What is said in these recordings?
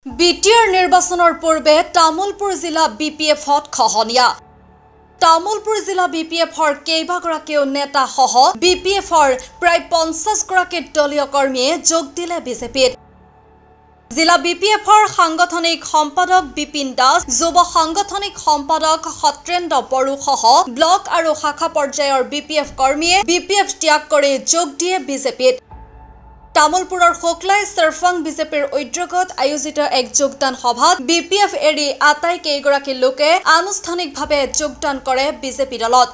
BTR নিৰ্বাচনৰ পূৰ্বে তামুলপুৰ জিলা বিপিএফত খহনীয়া। তামুলপুৰ জিলা বিপিএফৰ কেইবাগৰাকীও নেতা সহ বিপিএফৰ প্ৰায় 50 গৰাকী দলীয় কৰ্মীয়ে যোগ দিলে বিজেপিত। জিলা বিপিএফৰ সাংগঠনিক সম্পাদক বিপিন দাস, যুৱ সাংগঠনিক সম্পাদক সত্ৰেন্দ্ৰ বড়ো সহ ব্লক আৰু শাখা পৰ্যায়ৰ বিপিএফ কৰ্মীয়ে বিপিএফ ত্যাগ কৰি যোগ দিয়ে বিজেপিত। তামুলপুৰৰ শুক্লাই চাৰফাং বিজেপিৰ উদ্যোগত আয়োজিত এক যোগদান সভাত বিপিএফ এৰি আটাইকেইগৰাকী লোকে আনুষ্ঠানিকভাৱে যোগদান কৰে বিজেপি দলত।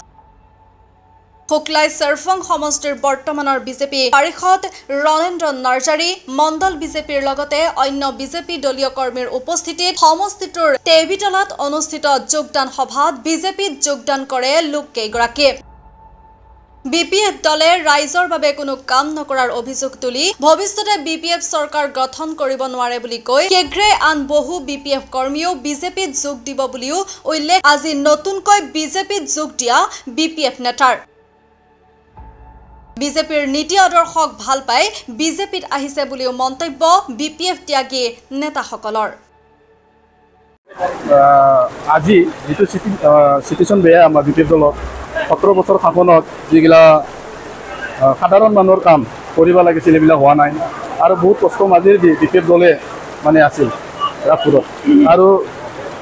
শুক্লাই চাৰফাং সমষ্টিৰ বৰ্তমানৰ বিজেপি পাৰিষদ ৰণেন্দ্ৰ নাৰ্জাৰী, মণ্ডল বিজেপিৰ লগতে অন্য বিজেপি দলীয় কৰ্মীৰ উপস্থিতিত সমষ্টিটোৰ টেবিতলাত অনুষ্ঠিত যোগদান সভাত বিজেপিত যোগদান কৰে লোককেইগৰাকীয়ে। বিপিএফ দলে ৰাইজৰ বাবে কোনো কাম নকৰাৰ অভিযোগ তুলি ভৱিষ্যতে বিপিএফ চৰকাৰ গঠন কৰিব নোৱাৰে বুলি কৈ কেগ্ৰে আন বহু বিপিএফ কৰ্মীও বিজেপিত যোগ দিব বুলিও উল্লেখ আজি নতুনকৈ বিজেপিত যোগ দিয়া বিপিএফ নেতাৰ। বিজেপিৰ নীতি আদৰ্শক ভাল পাই বিজেপিত আহিছে বুলিও মন্তব্য বিপিএফ ত্যাগী নেতাসকলৰ। আজি যেটো সিচুৱেশ্যন বেয়া আমাৰ বিপিএফ দলত 17 বছৰ শাসনত যিগিলা সাধাৰণ মানুহৰ কাম কৰিব লাগিছিল এইবিলাক হোৱা নাই আৰু বহুত কষ্ট মাজেৰে বিপিএফ দলে মানে আছিল ৰাজপুৰত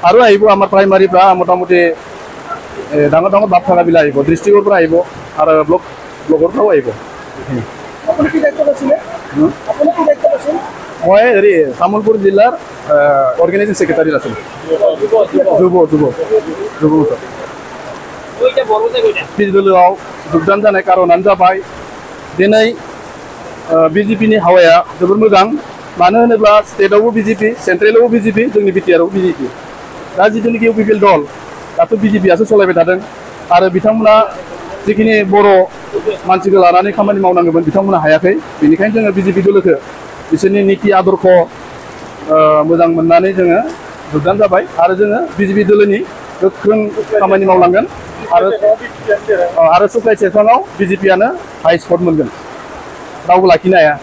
আৰু আহিব আমাৰ প্ৰাইমাৰীৰ পৰা মোটামুটি ডাঙৰ ডাঙৰ বাপ থকাবিলাক আহিব, ডিষ্ট্ৰিক্টৰ পৰা আহিব আৰু ব্লকৰ পৰাও আহিব। মই হেৰি তামুলপুৰ জিলাৰ অৰ্গেনাইজিং ছেক্ৰেটাৰী আছিলোঁ। যুৱ দলীয় যোগদান जानाय कारणानो जाबाय दिनै बिजेपिनि हावाया जोबोर मोजां। मानो होनोब्ला स्टेटआवबो बिजेपि, सेन्ट्रेलावबो बिजेपि, जोंनि बिटिआरआवबो बिजेपि। दा जिथुनिखि इउपिपिएल दल दाथ' बिजेपिआसो सलायबाय थादों आरो बिथांमोना जिखिनि बर' मानसिखौ लानानै खामानि मावनांगौमोन बिथांमोना हायाखै। बेनिखायनो जोङो बिजेपि दलखौ बिसोरनि नीति आदर्श मोजां मोननानै जोङो जोगदान जाबाय आरो जोङो बिजेपि दलनि गोख्रों खामानि मावलांगोन आरो सुक्लाय सेरफाङाव बिजेपिआनो हाई स्पट मोनगोन, रावबो लाखिनो हाया।